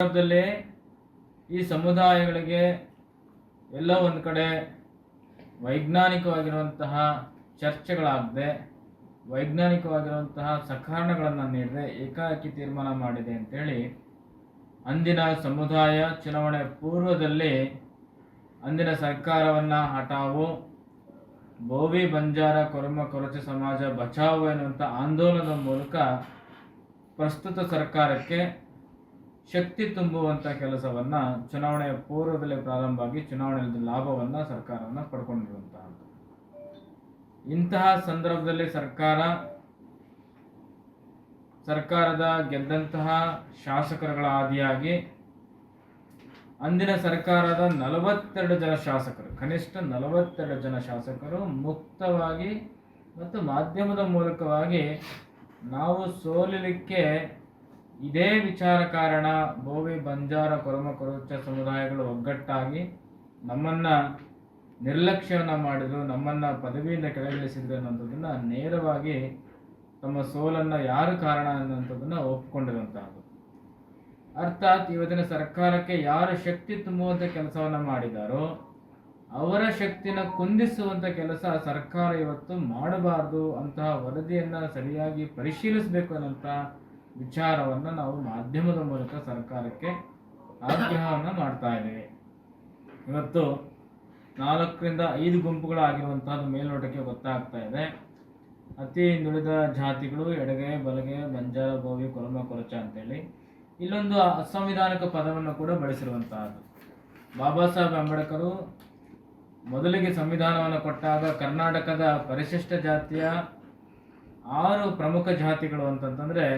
ಸಂದರ್ಭದಲ್ಲಿ ಈ ಸಮುದಾಯಗಳಿಗೆ ಎಲ್ಲ ಒಂದು ಕಡೆ ವೈಜ್ಞಾನಿಕವಾಗಿರುವಂತಹ ಚರ್ಚೆಗಳಾಗದೆ ವೈಜ್ಞಾನಿಕವಾಗಿರುವಂತಹ ಸಕಾರಣಗಳನ್ನು ನೀಡದೆ ಏಕಾಏಕಿ ತೀರ್ಮಾನ ಮಾಡಿದೆ ಅಂತೇಳಿ ಅಂದಿನ ಸಮುದಾಯ ಚುನಾವಣೆ ಪೂರ್ವದಲ್ಲಿ ಅಂದಿನ ಸರ್ಕಾರವನ್ನು ಹಟಾವು, ಬೋವಿ ಬಂಜಾರ ಕೊರಮ ಕೊರಚ ಸಮಾಜ ಬಚಾವೋ ಎನ್ನುವಂಥ ಆಂದೋಲನದ ಮೂಲಕ ಪ್ರಸ್ತುತ ಸರ್ಕಾರಕ್ಕೆ ಶಕ್ತಿ ತುಂಬುವಂಥ ಕೆಲಸವನ್ನು ಚುನಾವಣೆಯ ಪೂರ್ವದಲ್ಲಿ ಪ್ರಾರಂಭ ಆಗಿ ಚುನಾವಣೆಯಲ್ಲಿ ಲಾಭವನ್ನು ಸರ್ಕಾರವನ್ನು ಪಡ್ಕೊಂಡಿರುವಂತಹದ್ದು. ಇಂತಹ ಸಂದರ್ಭದಲ್ಲಿ ಸರ್ಕಾರದ ಗೆದ್ದಂತಹ ಶಾಸಕರುಗಳ ಆದಿಯಾಗಿ ಅಂದಿನ ಸರ್ಕಾರದ 42 ಜನ ಶಾಸಕರು, ಕನಿಷ್ಠ 42 ಜನ ಶಾಸಕರು ಮುಕ್ತವಾಗಿ ಮತ್ತು ಮಾಧ್ಯಮದ ಮೂಲಕವಾಗಿ ನಾವು ಸೋಲಲಿಕ್ಕೆ ಇದೇ ವಿಚಾರ ಕಾರಣ, ಬೋವಿ ಬಂಜಾರ ಕೊರಮ ಕೊರಚ ಸಮುದಾಯಗಳು ಒಗ್ಗಟ್ಟಾಗಿ ನಮ್ಮನ್ನು ನಿರ್ಲಕ್ಷ್ಯವನ್ನು ಮಾಡಿದ್ರು, ನಮ್ಮನ್ನು ಪದವಿಯಿಂದ ಕೆಳಗಿಳಿಸಿದ್ರು ಅನ್ನೋಂಥದ್ದನ್ನು ನೇರವಾಗಿ ತಮ್ಮ ಸೋಲನ್ನು ಯಾರು ಕಾರಣ ಅನ್ನೋಂಥದ್ದನ್ನು ಒಪ್ಪಿಕೊಂಡಿರುವಂತಹದ್ದು. ಅರ್ಥಾತ್ ಇವತ್ತಿನ ಸರ್ಕಾರಕ್ಕೆ ಯಾರು ಶಕ್ತಿ ತುಂಬುವಂಥ ಕೆಲಸವನ್ನು ಮಾಡಿದಾರೋ ಅವರ ಶಕ್ತಿನ ಕುಂದಿಸುವಂಥ ಕೆಲಸ ಸರ್ಕಾರ ಇವತ್ತು ಮಾಡಬಾರ್ದು. ಅಂತಹ ವರದಿಯನ್ನು ಸರಿಯಾಗಿ ಪರಿಶೀಲಿಸಬೇಕು ಅನ್ನೋಂಥ ವಿಚಾರವನ್ನು ನಾವು ಮಾಧ್ಯಮದ ಮೂಲಕ ಸರ್ಕಾರಕ್ಕೆ ಆಗ್ರಹವನ್ನು ಮಾಡ್ತಾ ಇದ್ದೇವೆ. ಇವತ್ತು 4ರಿಂದ 5 ಗುಂಪುಗಳಾಗಿರುವಂತಹದ್ದು ಮೇಲ್ನೋಟಕ್ಕೆ ಗೊತ್ತಾಗ್ತಾ ಇದೆ. ಅತಿ ಹಿಂದುಳಿದ ಜಾತಿಗಳು ಎಡಗೈ, ಬಲಗೈ, ಬಂಜಾರ, ಬೋವಿ, ಕೊರಮ ಕೊರಚ ಅಂತೇಳಿ ಇಲ್ಲೊಂದು ಅಸಂವಿಧಾನಿಕ ಪದವನ್ನು ಕೂಡ ಬಳಸಿರುವಂತಹದ್ದು. ಬಾಬಾ ಸಾಹೇಬ್ ಅಂಬೇಡ್ಕರ್ ಮೊದಲಿಗೆ ಸಂವಿಧಾನವನ್ನು ಕೊಟ್ಟಾಗ ಕರ್ನಾಟಕದ ಪರಿಶಿಷ್ಟ ಜಾತಿಯ 6 ಪ್ರಮುಖ ಜಾತಿಗಳು ಅಂತಂತಂದರೆ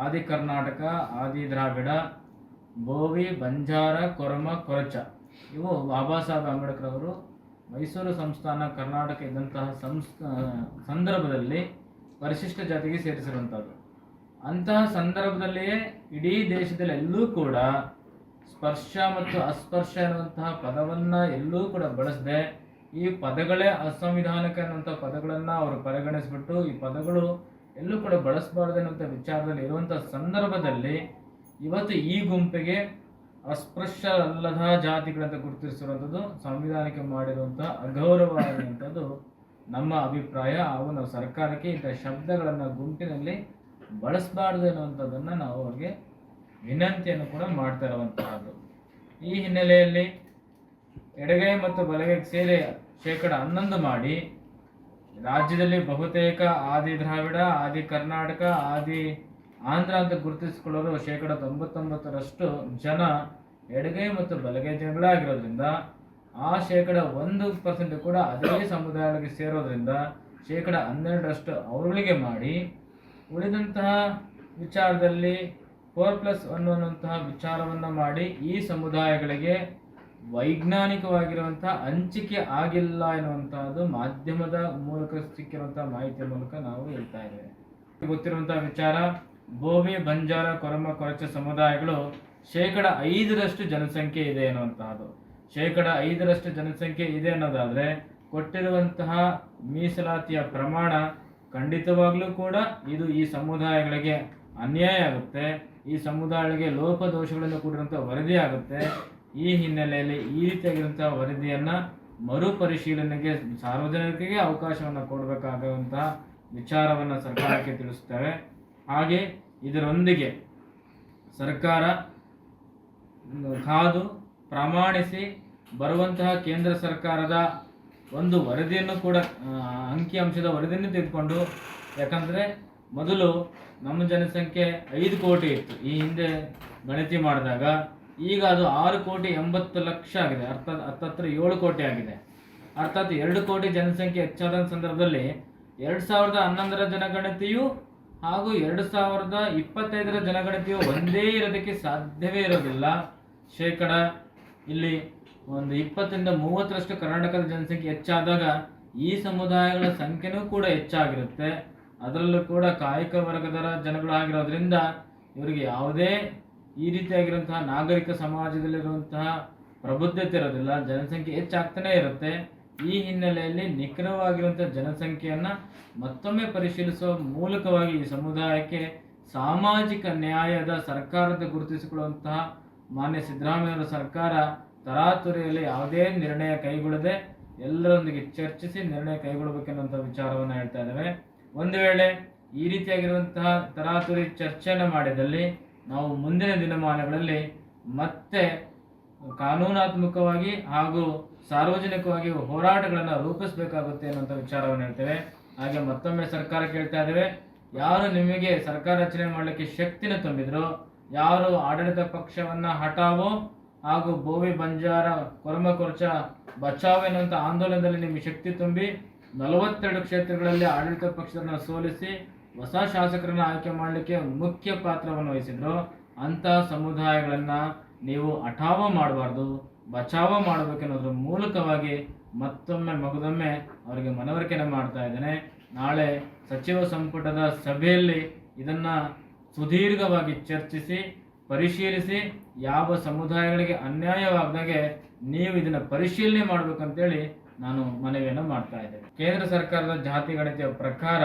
ಆದಿ ಕರ್ನಾಟಕ, ಆದಿ ದ್ರಾವಿಡ, ಬೋವಿ, ಬಂಜಾರ, ಕೊರಮ ಕೊರಚ, ಇವು ಬಾಬಾ ಸಾಹೇಬ್ ಅಂಬೇಡ್ಕರ್ ಅವರು ಮೈಸೂರು ಸಂಸ್ಥಾನ ಕರ್ನಾಟಕ ಇದ್ದಂತಹ ಸಂದರ್ಭದಲ್ಲಿ ಪರಿಶಿಷ್ಟ ಜಾತಿಗೆ ಸೇರಿಸಿರುವಂಥದ್ದು. ಅಂತಹ ಸಂದರ್ಭದಲ್ಲಿಯೇ ಇಡೀ ದೇಶದಲ್ಲಿ ಎಲ್ಲೂ ಕೂಡ ಸ್ಪರ್ಶ ಮತ್ತು ಅಸ್ಪರ್ಶ ಎನ್ನುವಂತಹ ಪದವನ್ನು ಎಲ್ಲೂ ಕೂಡ ಬಳಸದೆ ಈ ಪದಗಳೇ ಅಸಂವಿಧಾನಿಕ ಎನ್ನುವಂಥ ಪದಗಳನ್ನು ಅವರು ಪರಿಗಣಿಸಿಬಿಟ್ಟು ಈ ಪದಗಳು ಎಲ್ಲೂ ಕೂಡ ಬಳಸಬಾರ್ದು ಅನ್ನುವಂಥ ವಿಚಾರದಲ್ಲಿ ಇರುವಂಥ ಸಂದರ್ಭದಲ್ಲಿ ಇವತ್ತು ಈ ಗುಂಪಿಗೆ ಅಸ್ಪೃಶ್ಯ ಅಲ್ಲದ ಜಾತಿಗಳಂತ ಗುರುತಿಸಿರುವಂಥದ್ದು ಸಂವಿಧಾನಕ್ಕೆ ಮಾಡಿರುವಂತಹ ಅಗೌರವ ಅನ್ನುವಂಥದ್ದು ನಮ್ಮ ಅಭಿಪ್ರಾಯ. ಹಾಗೂ ನಾವು ಸರ್ಕಾರಕ್ಕೆ ಇಂಥ ಶಬ್ದಗಳನ್ನು ಗುಂಪಿನಲ್ಲಿ ಬಳಸಬಾರ್ದು ಅನ್ನುವಂಥದ್ದನ್ನು ನಾವು ಅವ್ರಿಗೆ ವಿನಂತಿಯನ್ನು ಕೂಡ ಮಾಡ್ತಾ ಇರುವಂತಹದ್ದು. ಈ ಹಿನ್ನೆಲೆಯಲ್ಲಿ ಎಡಗೈ ಮತ್ತು ಬಲಗೈಗೆ ಸೇರಿ 11% ಮಾಡಿ ರಾಜ್ಯದಲ್ಲಿ ಬಹುತೇಕ ಆದಿ ದ್ರಾವಿಡ, ಆದಿ ಕರ್ನಾಟಕ, ಆದಿ ಆಂಧ್ರ ಅಂತ ಗುರುತಿಸಿಕೊಳ್ಳೋರು 99% ಜನ ಎಡಗೈ ಮತ್ತು ಬಲಗೈ ಜನಗಳಾಗಿರೋದ್ರಿಂದ ಆ 1% ಕೂಡ ಅದೇ ಸಮುದಾಯಗಳಿಗೆ ಸೇರೋದ್ರಿಂದ 12% ಅವರುಗಳಿಗೆ ಮಾಡಿ ಉಳಿದಂತಹ ವಿಚಾರದಲ್ಲಿ 4+1 ಅನ್ನುವಂತಹ ವಿಚಾರವನ್ನು ಮಾಡಿ ಈ ಸಮುದಾಯಗಳಿಗೆ ವೈಜ್ಞಾನಿಕವಾಗಿರುವಂತಹ ಹಂಚಿಕೆ ಆಗಿಲ್ಲ ಎನ್ನುವಂತಹದ್ದು ಮಾಧ್ಯಮದ ಮೂಲಕ ಸಿಕ್ಕಿರುವಂತಹ ಮಾಹಿತಿಯ ಮೂಲಕ ನಾವು ಹೇಳ್ತಾ ಇದ್ದೇವೆ. ಗೊತ್ತಿರುವಂತಹ ವಿಚಾರ, ಬೋವಿ, ಬಂಜಾರ, ಕೊರಮ ಕೊರಚ ಸಮುದಾಯಗಳು 5% ಜನಸಂಖ್ಯೆ ಇದೆ ಎನ್ನುವಂತಹದ್ದು. 5% ಜನಸಂಖ್ಯೆ ಇದೆ ಅನ್ನೋದಾದ್ರೆ ಕೊಟ್ಟಿರುವಂತಹ ಮೀಸಲಾತಿಯ ಪ್ರಮಾಣ ಖಂಡಿತವಾಗ್ಲೂ ಕೂಡ ಇದು ಈ ಸಮುದಾಯಗಳಿಗೆ ಅನ್ಯಾಯ ಆಗುತ್ತೆ, ಈ ಸಮುದಾಯಗಳಿಗೆ ಲೋಪದೋಷಗಳನ್ನು ಕೂಡಿರುವಂತಹ ವರದಿ ಆಗುತ್ತೆ. ಈ ಹಿನ್ನೆಲೆಯಲ್ಲಿ ಈ ರೀತಿಯಾಗಿರುವಂತಹ ವರದಿಯನ್ನು ಮರುಪರಿಶೀಲನೆಗೆ ಸಾರ್ವಜನಿಕರಿಗೆ ಅವಕಾಶವನ್ನು ಕೊಡಬೇಕಾಗುವಂತಹ ವಿಚಾರವನ್ನು ಸರ್ಕಾರಕ್ಕೆ ತಿಳಿಸುತ್ತೇವೆ. ಹಾಗೆ ಇದರೊಂದಿಗೆ ಸರ್ಕಾರ ಕಾದು ಪ್ರಮಾಣಿಸಿ ಬರುವಂತಹ ಕೇಂದ್ರ ಸರ್ಕಾರದ ಒಂದು ವರದಿಯನ್ನು ಕೂಡ ಅಂಕಿಅಂಶದ ವರದಿಯನ್ನು ತೆಗೆದುಕೊಂಡು, ಯಾಕಂದರೆ ಮೊದಲು ನಮ್ಮ ಜನಸಂಖ್ಯೆ 5 ಕೋಟಿ ಇತ್ತು ಈ ಹಿಂದೆ ಗಣತಿ ಮಾಡಿದಾಗ, ಈಗ ಅದು 6,80,00,000 ಆಗಿದೆ. ಹತ್ತತ್ರ 7 ಕೋಟಿ ಆಗಿದೆ. ಅರ್ಥಾತ್ 2 ಕೋಟಿ ಜನಸಂಖ್ಯೆ ಹೆಚ್ಚಾದ ಸಂದರ್ಭದಲ್ಲಿ 2011ರ ಜನಗಣತಿಯು ಹಾಗೂ 2025ರ ಜನಗಣತಿಯು ಒಂದೇ ಇರೋದಕ್ಕೆ ಸಾಧ್ಯವೇ ಇರೋದಿಲ್ಲ. ಇಲ್ಲಿ ಒಂದು 20ರಿಂದ 30% ಕರ್ನಾಟಕದ ಜನಸಂಖ್ಯೆ ಹೆಚ್ಚಾದಾಗ ಈ ಸಮುದಾಯಗಳ ಸಂಖ್ಯೆನೂ ಕೂಡ ಹೆಚ್ಚಾಗಿರುತ್ತೆ. ಅದರಲ್ಲೂ ಕೂಡ ಕಾಯಕ ವರ್ಗದ ಜನಗಳಾಗಿರೋದ್ರಿಂದ ಇವರಿಗೆ ಯಾವುದೇ ಈ ರೀತಿಯಾಗಿರುವಂತಹ ನಾಗರಿಕ ಸಮಾಜದಲ್ಲಿರುವಂತಹ ಪ್ರಬುದ್ಧತೆ ಇರೋದಿಲ್ಲ, ಜನಸಂಖ್ಯೆ ಹೆಚ್ಚಾಗ್ತಾನೆ ಇರುತ್ತೆ. ಈ ಹಿನ್ನೆಲೆಯಲ್ಲಿ ನಿಖರವಾಗಿರುವಂತಹ ಜನಸಂಖ್ಯೆಯನ್ನು ಮತ್ತೊಮ್ಮೆ ಪರಿಶೀಲಿಸುವ ಮೂಲಕವಾಗಿ ಈ ಸಮುದಾಯಕ್ಕೆ ಸಾಮಾಜಿಕ ನ್ಯಾಯದ ಸರ್ಕಾರದ ಗುರುತಿಸಿಕೊಳ್ಳುವಂತಹ ಮಾನ್ಯ ಸಿದ್ದರಾಮಯ್ಯವರ ಸರ್ಕಾರ ತರಾತುರಿಯಲ್ಲಿ ಯಾವುದೇ ನಿರ್ಣಯ ಕೈಗೊಳ್ಳದೆ ಎಲ್ಲರೊಂದಿಗೆ ಚರ್ಚಿಸಿ ನಿರ್ಣಯ ಕೈಗೊಳ್ಳಬೇಕೆನ್ನುವಂಥ ವಿಚಾರವನ್ನು ಹೇಳ್ತಾ ಇದ್ದೇವೆ. ಒಂದು ವೇಳೆ ಈ ರೀತಿಯಾಗಿರುವಂತಹ ತರಾತುರಿ ಚರ್ಚೆಯನ್ನು ಮಾಡಿದಲ್ಲಿ ನಾವು ಮುಂದಿನ ದಿನಮಾನಗಳಲ್ಲಿ ಮತ್ತೆ ಕಾನೂನಾತ್ಮಕವಾಗಿ ಹಾಗೂ ಸಾರ್ವಜನಿಕವಾಗಿ ಹೋರಾಟಗಳನ್ನು ರೂಪಿಸಬೇಕಾಗುತ್ತೆ ಅನ್ನುವಂಥ ವಿಚಾರವನ್ನು ಹೇಳ್ತೇವೆ. ಹಾಗೆ ಮತ್ತೊಮ್ಮೆ ಸರ್ಕಾರ ಕೇಳ್ತಾ ಇದ್ದೇವೆ, ಯಾರು ನಿಮಗೆ ಸರ್ಕಾರ ರಚನೆ ಮಾಡಲಿಕ್ಕೆ ಶಕ್ತಿನ ತುಂಬಿದ್ರು, ಯಾರು ಆಡಳಿತ ಪಕ್ಷವನ್ನ ಹಟಾವೋ ಹಾಗೂ ಬೋವಿ ಬಂಜಾರ ಕೊರಮ ಕೊರ್ಚ ಬಚಾವ್ ಎನ್ನುವಂಥ ಆಂದೋಲನದಲ್ಲಿ ನಿಮಗೆ ಶಕ್ತಿ ತುಂಬಿ 42 ಕ್ಷೇತ್ರಗಳಲ್ಲಿ ಆಡಳಿತ ಪಕ್ಷವನ್ನು ಸೋಲಿಸಿ ಹೊಸ ಶಾಸಕರನ್ನ ಆಯ್ಕೆ ಮಾಡಲಿಕ್ಕೆ ಮುಖ್ಯ ಪಾತ್ರವನ್ನು ವಹಿಸಿದ್ರು, ಅಂತಹ ಸಮುದಾಯಗಳನ್ನ ನೀವು ಹಠಾವ ಮಾಡಬಾರ್ದು, ಬಚಾವ ಮಾಡಬೇಕೆನ್ನೋದ್ರ ಮೂಲಕವಾಗಿ ಮತ್ತೊಮ್ಮೆ ಮಗದೊಮ್ಮೆ ಅವರಿಗೆ ಮನವರಿಕೆಯನ್ನು ಮಾಡ್ತಾ ಇದ್ದೇನೆ. ನಾಳೆ ಸಚಿವ ಸಂಪುಟದ ಸಭೆಯಲ್ಲಿ ಇದನ್ನ ಸುದೀರ್ಘವಾಗಿ ಚರ್ಚಿಸಿ ಪರಿಶೀಲಿಸಿ ಯಾವ ಸಮುದಾಯಗಳಿಗೆ ಅನ್ಯಾಯವಾಗದಾಗೆ ನೀವು ಇದನ್ನ ಪರಿಶೀಲನೆ ಮಾಡಬೇಕಂತೇಳಿ ನಾನು ಮನವಿಯನ್ನು ಮಾಡ್ತಾ ಇದ್ದೇನೆ. ಕೇಂದ್ರ ಸರ್ಕಾರದ ಜಾತಿ ಗಣತಿಯ ಪ್ರಕಾರ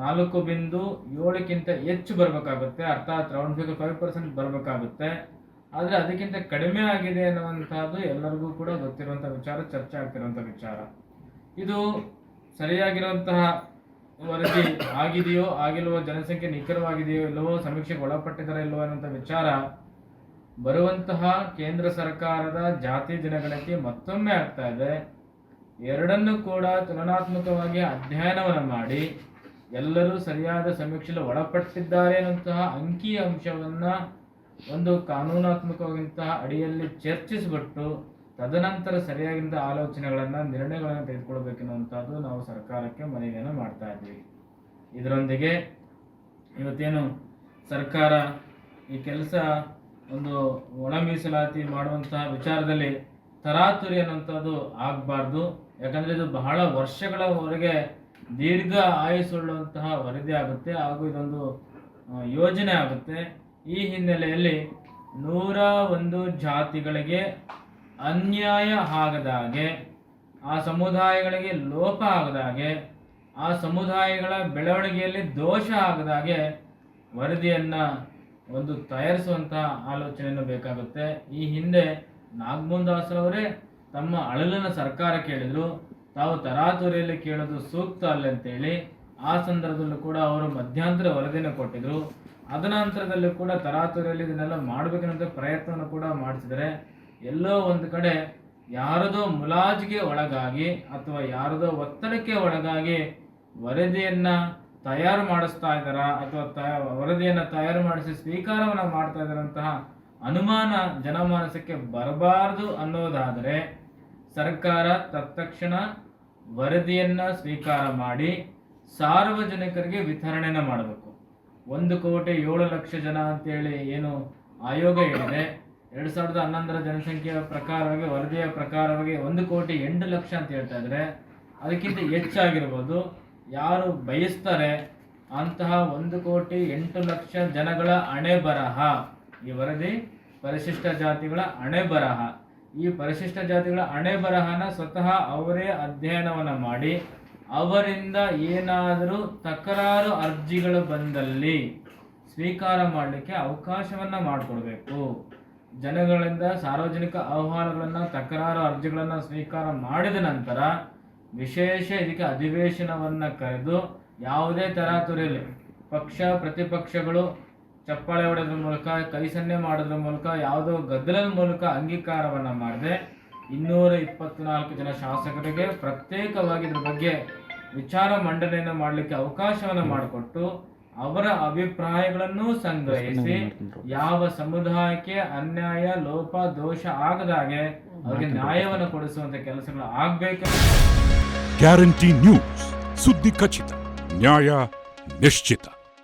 4.7ಕ್ಕಿಂತ ಹೆಚ್ಚು ಬರಬೇಕಾಗುತ್ತೆ, ಅರ್ಥಾತ್ ರೌಂಡ್ ಫಿಗರ್ 5% ಬರಬೇಕಾಗುತ್ತೆ. ಆದರೆ ಅದಕ್ಕಿಂತ ಕಡಿಮೆ ಆಗಿದೆ ಅನ್ನುವಂಥದ್ದು ಎಲ್ಲರಿಗೂ ಕೂಡ ಗೊತ್ತಿರುವಂಥ ವಿಚಾರ, ಚರ್ಚೆ ಆಗ್ತಿರುವಂಥ ವಿಚಾರ. ಇದು ಸರಿಯಾಗಿರುವಂತಹ ವರದಿ ಆಗಿದೆಯೋ ಆಗಿಲ್ವೋ, ಜನಸಂಖ್ಯೆ ನಿಖರವಾಗಿದೆಯೋ ಇಲ್ಲವೋ, ಸಮೀಕ್ಷೆಗೆ ಒಳಪಟ್ಟಿದ್ದಾರೆ ಇಲ್ಲವೋ ಅನ್ನುವಂಥ ವಿಚಾರ ಬರುವಂತಹ ಕೇಂದ್ರ ಸರ್ಕಾರದ ಜಾತಿ ಜನಗಣತಿ ಮತ್ತೊಮ್ಮೆ ಆಗ್ತಾ ಇದೆ. ಎರಡನ್ನೂ ಕೂಡ ತುಲನಾತ್ಮಕವಾಗಿ ಅಧ್ಯಯನವನ್ನು ಮಾಡಿ ಎಲ್ಲರೂ ಸರಿಯಾದ ಸಮೀಕ್ಷೆಯಲ್ಲಿ ಒಳಪಟ್ಟಿದ್ದಾರೆ ಅನ್ನುವಂತಹ ಅಂಕಿ ಅಂಶವನ್ನ ಒಂದು ಕಾನೂನಾತ್ಮಕವಾದಂತಹ ಅಡಿಯಲ್ಲಿ ಚರ್ಚಿಸಿಬಿಟ್ಟು ತದನಂತರ ಸರಿಯಾಗಿದ್ದ ಆಲೋಚನೆಗಳನ್ನು ನಿರ್ಣಯಗಳನ್ನು ತೆಗೆದುಕೊಳ್ಬೇಕೆನ್ನುವಂಥದ್ದು ನಾವು ಸರ್ಕಾರಕ್ಕೆ ಮನವಿಯನ್ನು ಮಾಡ್ತಾ ಇದ್ದೀವಿ. ಇದರೊಂದಿಗೆ ಇವತ್ತೇನು ಸರ್ಕಾರ ಈ ಕೆಲಸ ಒಂದು ಒಳ ಮೀಸಲಾತಿ ಮಾಡುವಂತಹ ವಿಚಾರದಲ್ಲಿ ತರಾತುರಿ ಅನ್ನುವಂಥದ್ದು ಆಗಬಾರ್ದು. ಯಾಕಂದರೆ ಇದು ಬಹಳ ವರ್ಷಗಳವರೆಗೆ ದೀರ್ಘ ಆಯುಸ್ಸುಳ್ಳುವಂತಹ ವರದಿ ಆಗುತ್ತೆ ಹಾಗೂ ಇದೊಂದು ಯೋಜನೆ ಆಗುತ್ತೆ. ಈ ಹಿನ್ನೆಲೆಯಲ್ಲಿ 101 ಜಾತಿಗಳಿಗೆ ಅನ್ಯಾಯ ಆಗದಾಗೆ, ಆ ಸಮುದಾಯಗಳಿಗೆ ಲೋಪ ಆಗದಾಗೆ, ಆ ಸಮುದಾಯಗಳ ಬೆಳವಣಿಗೆಯಲ್ಲಿ ದೋಷ ಆಗದಾಗೆ ವರದಿಯನ್ನು ಒಂದು ತಯಾರಿಸುವಂತಹ ಆಲೋಚನೆಯನ್ನು ಬೇಕಾಗುತ್ತೆ. ಈ ಹಿಂದೆ ನಾಗಮೋಹನ್ ದಾಸ್ ಅವರೇ ತಮ್ಮ ಅಳಲನ್ನು ಸರ್ಕಾರ ಕೇಳಿದ್ರು, ತಾವು ತರಾತುರಿಯಲ್ಲಿ ಕೇಳೋದು ಸೂಕ್ತ ಅಲ್ಲ ಅಂತೇಳಿ. ಆ ಸಂದರ್ಭದಲ್ಲೂ ಕೂಡ ಅವರು ಮಧ್ಯಂತರ ವರದಿಯನ್ನು ಕೊಟ್ಟಿದ್ರು. ಅದನಂತರದಲ್ಲೂ ಕೂಡ ತರಾತುರಿಯಲ್ಲಿ ಇದನ್ನೆಲ್ಲ ಮಾಡಬೇಕನ್ನೋ ಪ್ರಯತ್ನವನ್ನು ಕೂಡ ಮಾಡಿಸಿದರೆ ಎಲ್ಲೋ ಒಂದು ಕಡೆ ಯಾರದೋ ಮುಲಾಜಿಗೆ ಒಳಗಾಗಿ ಅಥವಾ ಯಾರದೋ ಒತ್ತಡಕ್ಕೆ ಒಳಗಾಗಿ ವರದಿಯನ್ನ ತಯಾರು ಮಾಡಿಸ್ತಾ ಇದ್ದಾರ ಅಥವಾ ವರದಿಯನ್ನ ತಯಾರು ಮಾಡಿಸಿ ಸ್ವೀಕಾರವನ್ನ ಮಾಡ್ತಾ ಇದ್ದಾರಂತಹ ಅನುಮಾನ ಜನಮಾನಸಕ್ಕೆ ಬರಬಾರದು ಅನ್ನೋದಾದರೆ ಸರ್ಕಾರ ತತ್ಕ್ಷಣ ವರದಿಯನ್ನ ಸ್ವೀಕಾರ ಮಾಡಿ ಸಾರ್ವಜನಿಕರಿಗೆ ವಿತರಣೆನ ಮಾಡಬೇಕು. 1,07,00,000 ಜನ ಅಂತೇಳಿ ಏನು ಆಯೋಗ ಹೇಳಿದೆ, 2011ರ ಜನಸಂಖ್ಯೆಯ ಪ್ರಕಾರವಾಗಿ ವರದಿಯ ಪ್ರಕಾರವಾಗಿ 1,08,00,000 ಅಂತ ಹೇಳ್ತಾ ಇದ್ರೆ ಅದಕ್ಕಿಂತ ಹೆಚ್ಚಾಗಿರ್ಬೋದು. ಯಾರು ಬಯಸ್ತಾರೆ ಅಂತಹ 1,08,00,000 ಜನಗಳ ಹಣೆ ಬರಹ ಈ ವರದಿ ಪರಿಶಿಷ್ಟ ಜಾತಿಗಳ ಹಣೆ ಬರಹ. ಈ ಪರಿಶಿಷ್ಟ ಜಾತಿಗಳ ಹಣೆ ಬರಹನ ಸ್ವತಃ ಅವರೇ ಅಧ್ಯಯನವನ್ನ ಮಾಡಿ ಅವರಿಂದ ಏನಾದರೂ ತಕರಾರು ಅರ್ಜಿಗಳು ಬಂದಲ್ಲಿ ಸ್ವೀಕಾರ ಮಾಡಲಿಕ್ಕೆ ಅವಕಾಶವನ್ನ ಮಾಡಿಕೊಡ್ಬೇಕು. ಜನಗಳಿಂದ ಸಾರ್ವಜನಿಕ ಆಹ್ವಾನಗಳನ್ನು ತಕರಾರು ಅರ್ಜಿಗಳನ್ನು ಸ್ವೀಕಾರ ಮಾಡಿದ ನಂತರ ವಿಶೇಷ ಇದಕ್ಕೆ ಅಧಿವೇಶನವನ್ನ ಕರೆದು ಯಾವುದೇ ತರಾತುರಿಯಲ್ಲಿ ಪಕ್ಷ ಪ್ರತಿಪಕ್ಷಗಳು ಚಪ್ಪಾಳೆ ಹೊಡೆದ್ರ ಮೂಲಕ ಕೈ ಸನ್ನೆ ಮಾಡೋದ್ರ ಮೂಲಕ ಯಾವುದೋ ಗದ್ದಲದ ಮೂಲಕ ಅಂಗೀಕಾರವನ್ನ ಮಾಡದೆ 224 ಜನ ಶಾಸಕರಿಗೆ ಪ್ರತ್ಯೇಕವಾಗಿ ಇದ್ರ ಬಗ್ಗೆ ವಿಚಾರ ಮಂಡನೆಯನ್ನು ಮಾಡಲಿಕ್ಕೆ ಅವಕಾಶವನ್ನು ಮಾಡಿಕೊಟ್ಟು ಅವರ ಅಭಿಪ್ರಾಯಗಳನ್ನು ಸಂಗ್ರಹಿಸಿ ಯಾವ ಸಮುದಾಯಕ್ಕೆ ಅನ್ಯಾಯ ಲೋಪ ದೋಷ ಆಗದಾಗೆ ಅವರಿಗೆ ನ್ಯಾಯವನ್ನು ಕೊಡಿಸುವಂತ ಕೆಲಸಗಳು ಆಗಬೇಕು. ಗ್ಯಾರಂಟಿ ನ್ಯೂಸ್, ಸುದ್ದಿ ಖಚಿತ, ನ್ಯಾಯ ನಿಶ್ಚಿತ.